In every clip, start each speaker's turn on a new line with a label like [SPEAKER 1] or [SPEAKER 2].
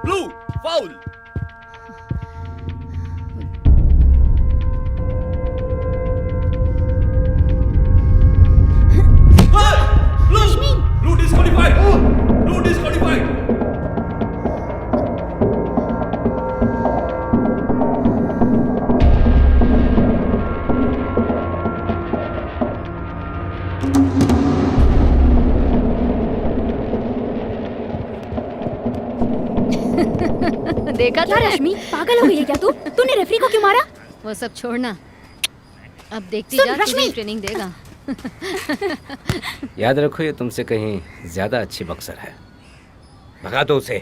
[SPEAKER 1] Blue foul. Blue disqualified, blue disqualified.
[SPEAKER 2] देखा था
[SPEAKER 3] रश्मि, पागल हो गई है क्या तू? तूने रेफरी को क्यों मारा?
[SPEAKER 2] वो सब छोड़ना, अब देखती
[SPEAKER 3] सुन,
[SPEAKER 2] जा
[SPEAKER 3] रश्मि!
[SPEAKER 2] तुझे ट्रेनिंग देगा।
[SPEAKER 4] याद रखो ये तुमसे कहीं ज्यादा अच्छी बक्सर है। भगा दो उसे।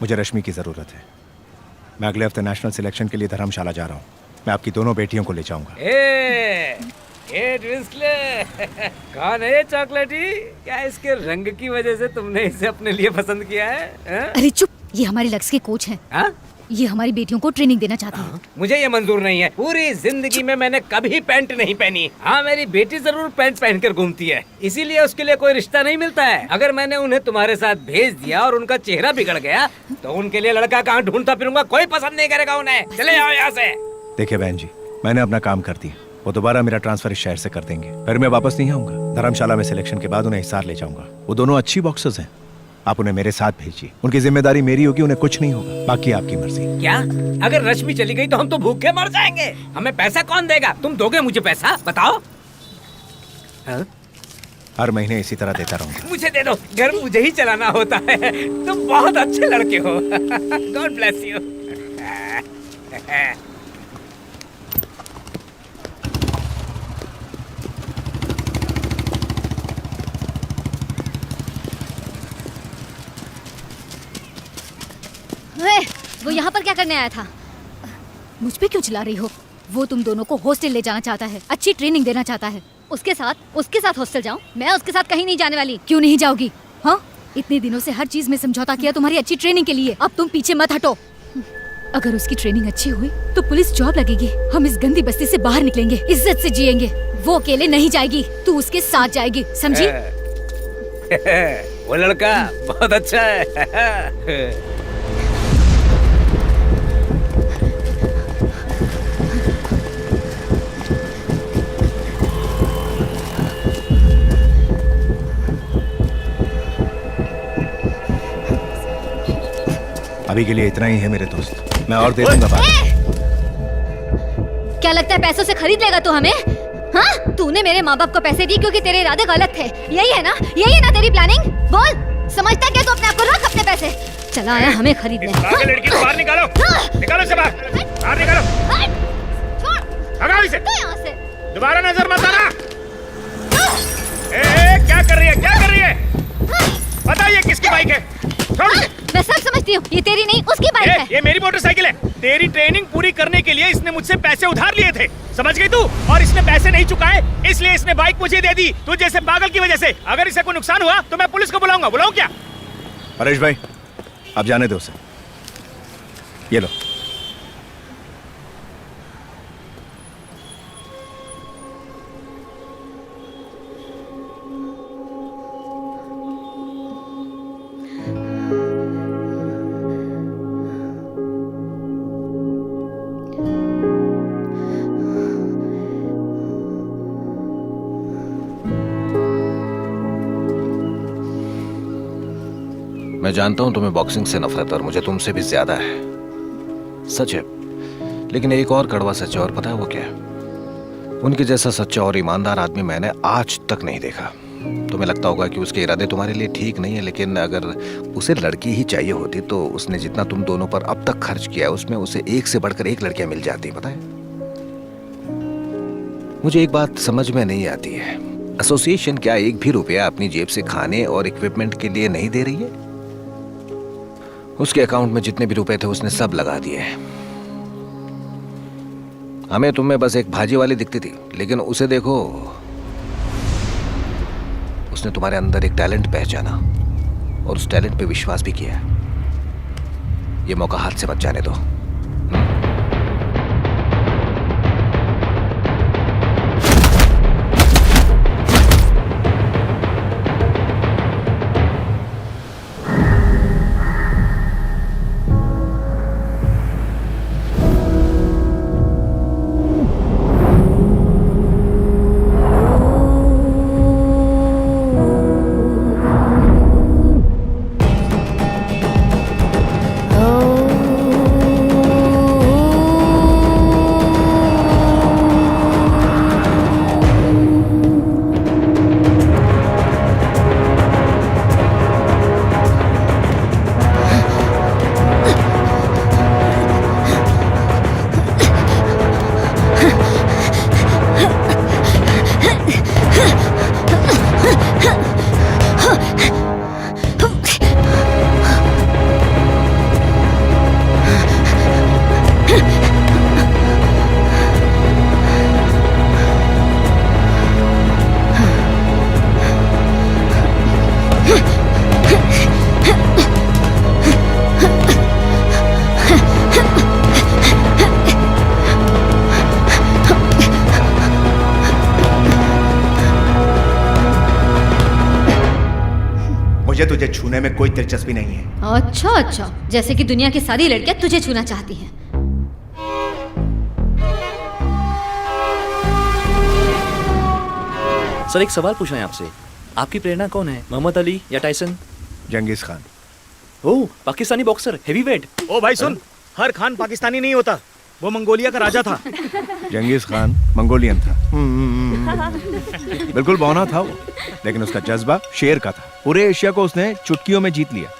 [SPEAKER 5] मुझे रश्मि की ज़रूरत है। मैं अगले हफ्ते नेशनल सिलेक्शन के लिए धर्मशाला जा रहा हूँ। मैं आपकी दोनों बेटियों को ले जाऊंगा।
[SPEAKER 4] ये ट्विस्टले कौन है ये चॉकलेटी? क्या इसके रंग की वजह से तुमने इसे अपने लिए पसंद किया है?
[SPEAKER 3] अरे चुप, ये हमारे लक्ष्य के कोच हैं।
[SPEAKER 4] हाँ?
[SPEAKER 3] ये हमारी बेटियों को ट्रेनिंग देना चाहते हैं।
[SPEAKER 4] मुझे ये मंजूर नहीं है। पूरी जिंदगी में मैंने कभी पैंट नहीं पहनी। हाँ, मेरी बेटी जरूर पैंट पहनकर घूमती है, इसीलिए उसके लिए कोई रिश्ता नहीं मिलता है। अगर मैंने उन्हें तुम्हारे साथ भेज दिया और उनका चेहरा बिगड़ गया तो उनके लिए लड़का कहाँ ढूंढता फिरूंगा? कोई पसंद नहीं करेगा उन्हें। चले जाओ यहाँ से।
[SPEAKER 5] देखिए बहन जी, मैंने अपना काम कर दिया। वो दोबारा मेरा ट्रांसफर इस शहर से कर देंगे, फिर मैं वापस नहीं आऊंगा। धर्मशाला में सिलेक्शन के बाद उन्हें हिसार ले जाऊंगा। वो दोनों अच्छी बॉक्सर्स हैं। आप उन्हें मेरे साथ भेजिए। उनकी जिम्मेदारी मेरी होगी, उन्हें कुछ नहीं होगा। बाकी आपकी मर्जी।
[SPEAKER 4] क्या? अगर रश्मि चली गई तो हम तो भूखे मर जाएंगे। हमें पैसा कौन देगा? तुम दोगे मुझे पैसा? बताओ। हाँ?
[SPEAKER 5] हर महीने इसी तरह देता रहूंगा।
[SPEAKER 4] मुझे दे दो, घर मुझे ही चलाना होता है। तुम बहुत अच्छे लड़के हो। God bless you.
[SPEAKER 2] वो यहाँ पर क्या करने आया था?
[SPEAKER 3] मुझ पे क्यों चिल्ला रही हो? वो तुम दोनों को हॉस्टल ले जाना चाहता है, अच्छी ट्रेनिंग देना चाहता है।
[SPEAKER 2] उसके साथ हॉस्टल जाऊँ? मैं उसके साथ कहीं नहीं जाने वाली।
[SPEAKER 3] क्यों नहीं जाओगी? हाँ, इतने दिनों से हर चीज में समझौता किया तुम्हारी अच्छी ट्रेनिंग के लिए। अब तुम पीछे मत हटो। अगर उसकी ट्रेनिंग अच्छी हुई तो पुलिस जॉब लगेगी। हम इस गंदी बस्ती से बाहर निकलेंगे, इज्जत से जिएंगे। वो अकेले नहीं जाएगी, तू उसके साथ जाएगी, समझी?
[SPEAKER 4] वो लड़का बहुत अच्छा है।
[SPEAKER 5] अभी के लिए इतना ही है मेरे दोस्त, मैं और दे दूंगा बाद में।
[SPEAKER 2] क्या लगता है पैसों से खरीद लेगा तू हमें? हाँ? तूने मेरे माँ बाप को पैसे दिए क्योंकि तेरे इरादे गलत थे। यही है ना? यही है ना तेरी प्लानिंग? बोल, समझता क्या तू अपने आप को? रख अपने पैसे। चला आया हमें खरीदने।
[SPEAKER 4] लड़की को बाहर निकालो। निकालो से बाहर निकालो।
[SPEAKER 2] छोड़,
[SPEAKER 4] भगाओ इसे।
[SPEAKER 2] तो यहाँ से
[SPEAKER 4] दोबारा नजर मत आना। क्या कर रही है? क्या कर रही है? बताइए किसकी बाइक है? छोड़।
[SPEAKER 2] मैं सब समझती हूँ, ये तेरी नहीं उसकी बाइक है।
[SPEAKER 4] ये मेरी मोटरसाइकिल है। तेरी ट्रेनिंग पूरी करने के लिए इसने मुझसे पैसे उधार लिए थे, समझ गई तू? और इसने पैसे नहीं चुकाए, इसलिए इसने बाइक मुझे दे दी, तू जैसे पागल की वजह से। अगर इसे कोई नुकसान हुआ तो मैं पुलिस को बुलाऊंगा। बुलाऊं क्या?
[SPEAKER 5] परेश भाई, आप जाने दो उसे। ये लो।
[SPEAKER 6] मैं जानता हूं तुम्हें बॉक्सिंग से नफरत और मुझे तुमसे भी ज्यादा है, सच है। लेकिन एक और कड़वा सच है, और पता है वो क्या है? उनके जैसा सच्चा और ईमानदार आदमी मैंने आज तक नहीं देखा। तुम्हें लगता होगा कि उसके इरादे तुम्हारे लिए ठीक नहीं है, लेकिन अगर उसे लड़की ही चाहिए होती तो उसने जितना तुम दोनों पर अब तक खर्च किया उसमें उसे एक से बढ़कर एक लड़कियां मिल जाती, पता है? मुझे एक बात समझ में नहीं आती है, एसोसिएशन क्या एक भी रुपया अपनी जेब से खाने और इक्विपमेंट के लिए नहीं दे रही है? उसके अकाउंट में जितने भी रुपए थे उसने सब लगा दिए। हमें तुम में बस एक भाजी वाली दिखती थी, लेकिन उसे देखो, उसने तुम्हारे अंदर एक टैलेंट पहचाना और उस टैलेंट पे विश्वास भी किया। ये मौका हाथ से मत जाने दो।
[SPEAKER 5] मुझे तुझे छूने में कोई दिलचस्पी नहीं है।
[SPEAKER 2] अच्छा अच्छा, जैसे कि दुनिया की सारी लड़कियां तुझे छूना चाहती हैं।
[SPEAKER 1] सर एक सवाल पूछना है आपसे, आपकी प्रेरणा कौन है, मोहम्मद अली या टाइसन?
[SPEAKER 5] जंगीज खान।
[SPEAKER 1] ओह, पाकिस्तानी बॉक्सर, हेवीवेट।
[SPEAKER 7] ओ भाई सुन, हर खान पाकिस्तानी नहीं होता, वो मंगोलिया का राजा था।
[SPEAKER 5] जंगीज खान मंगोलियन था। बिल्कुल बौना था वो, लेकिन उसका जज्बा शेर का था। पूरे एशिया को उसने चुटकियों में जीत लिया,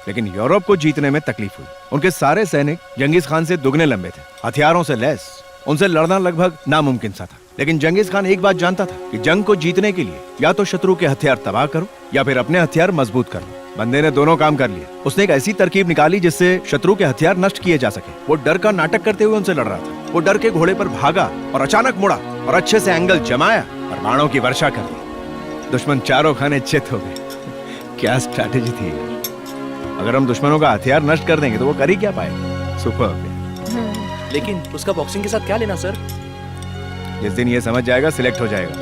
[SPEAKER 5] लेकिन यूरोप को जीतने में तकलीफ हुई। उनके सारे सैनिक जंगीज खान से दुगने लंबे थे, हथियारों से लैस। उनसे लड़ना लगभग नामुमकिन सा था। लेकिन जंगीज खान एक बात जानता था कि जंग को जीतने के लिए या तो शत्रु के हथियार तबाह करो या फिर अपने हथियार मजबूत करो। बंदे ने दोनों काम कर लिए। उसने एक ऐसी तरकीब निकाली जिससे शत्रु के हथियार नष्ट किए जा सके। वो डर का नाटक करते हुए उनसे लड़ रहा था। वो डर के घोड़े पर भागा और अचानक मुड़ा और अच्छे से एंगल जमाया और बाणों की वर्षा कर दी। दुश्मन चारों खाने चित हो गए। क्या स्ट्रैटेजी थी। अगर हम दुश्मनों का हथियार नष्ट कर देंगे तो वो कर ही क्या पाएगा। सुपर।
[SPEAKER 1] लेकिन उसका बॉक्सिंग के साथ क्या लेना सर?
[SPEAKER 5] जिस दिन ये समझ जाएगा सिलेक्ट हो जाएगा।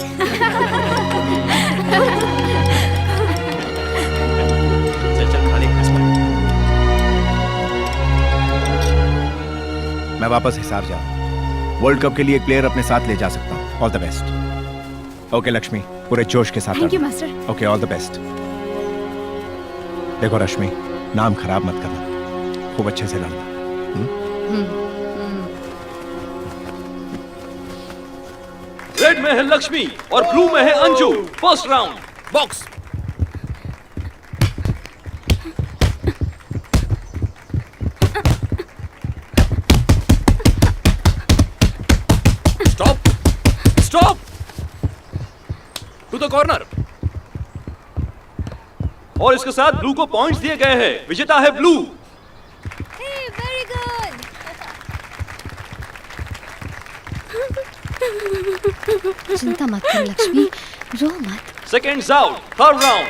[SPEAKER 1] चल खा ले।
[SPEAKER 5] मैं वापस हिसार जाऊं। वर्ल्ड कप के लिए एक प्लेयर अपने साथ ले जा सकता हूं। All the best. Okay Lakshmi, पूरे जोश के साथ।
[SPEAKER 3] Thank you master.
[SPEAKER 5] Okay, all the best. देखो रश्मि, नाम खराब मत करना, खूब अच्छे से लड़ना।
[SPEAKER 1] रेड में है लक्ष्मी और ब्लू में है Anju. First round box. Stop stop to the corner. और इसके साथ ब्लू को पॉइंट्स दिए गए हैं। विजेता है ब्लू।
[SPEAKER 2] Very good. चिंता मत करो लक्ष्मी, रो मत।
[SPEAKER 1] Seconds out, third round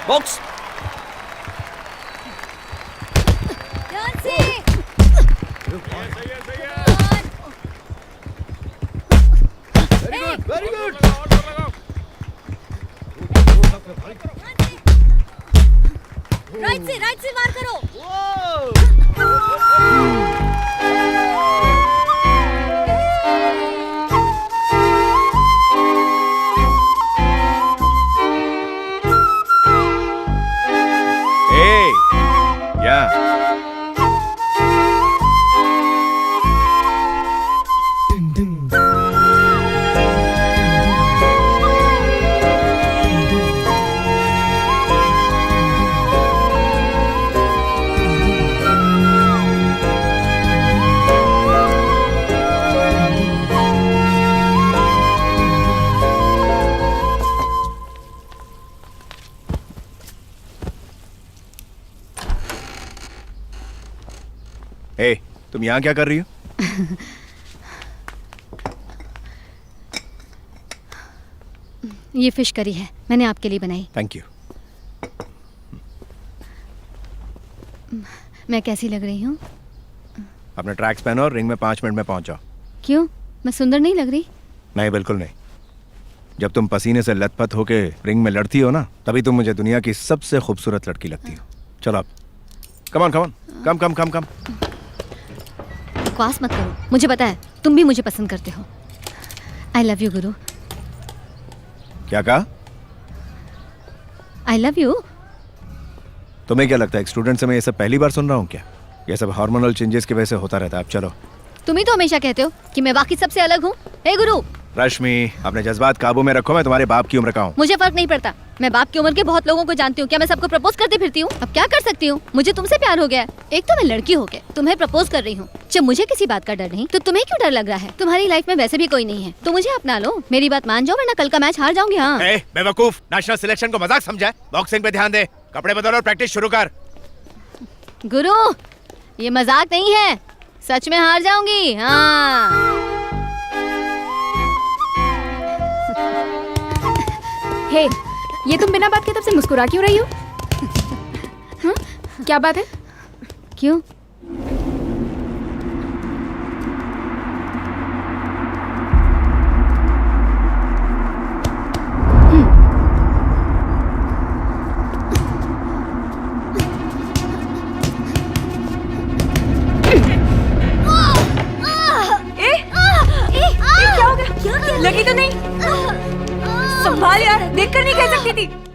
[SPEAKER 1] box.
[SPEAKER 2] Right से वार करो।
[SPEAKER 5] ए, तुम यहाँ क्या कर रही हो?
[SPEAKER 2] ये फिश करी है, मैंने आपके लिए बनाई।
[SPEAKER 5] Thank you.
[SPEAKER 2] मैं कैसी लग रही हूँ?
[SPEAKER 5] अपने ट्रैक्स पहनो और रिंग में 5 मिनट में पहुंच जाओ।
[SPEAKER 2] क्यों, मैं सुंदर नहीं लग रही?
[SPEAKER 5] नहीं, बिल्कुल नहीं। जब तुम पसीने से लथपथ होके रिंग में लड़ती हो ना, तभी तुम मुझे दुनिया की सबसे खूबसूरत लड़की लगती हो। चलो अब, कम ऑन कम ऑन, कम कम कम कम।
[SPEAKER 2] बकवास मत करो, मुझे पता है तुम भी मुझे पसंद करते हो। आई लव यू गुरु।
[SPEAKER 5] क्या कहा?
[SPEAKER 2] I love you.
[SPEAKER 5] तुम्हें क्या लगता है एक स्टूडेंट से मैं ये सब पहली बार सुन रहा हूँ क्या? ये सब हार्मोनल चेंजेस की वजह से होता रहता है। अब चलो।
[SPEAKER 2] तुम ही तो हमेशा कहते हो कि मैं बाकी सबसे अलग हूँ। हे गुरु,
[SPEAKER 5] रश्मि, अपने जज्बात काबू में रखो। मैं तुम्हारे बाप की उम्र का हूँ।
[SPEAKER 2] मुझे फर्क नहीं पड़ता। मैं बाप की उम्र के बहुत लोगों को जानती हूँ। क्या मैं सबको प्रपोज करते फिरती हूँ? अब क्या कर सकती हूँ, मुझे तुमसे प्यार हो गया है। एक तो मैं लड़की हो के तुम्हें प्रपोज कर रही हूँ। जब मुझे किसी बात का डर नहीं तो तुम्हें क्यों डर लग रहा है? तुम्हारी लाइफ में वैसे भी कोई नहीं है, तो मुझे अपना लो। मेरी बात मान जाओ वरना कल का मैच हार जाऊंगी। हाँ
[SPEAKER 5] बेवकूफ, नेशनल सिलेक्शन को मजाक समझा? बॉक्सिंग पे ध्यान दे, कपड़े बदलो और प्रैक्टिस शुरू कर।
[SPEAKER 2] गुरु, ये मजाक नहीं है, सच में हार जाऊंगी। हाँ।
[SPEAKER 3] हे, ये तुम बिना बात के तब से मुस्कुरा क्यों रही हो? क्या बात है?
[SPEAKER 2] क्यों?
[SPEAKER 8] लगी तो नहीं? संभाल यार, देखकर नहीं कह सकती थी।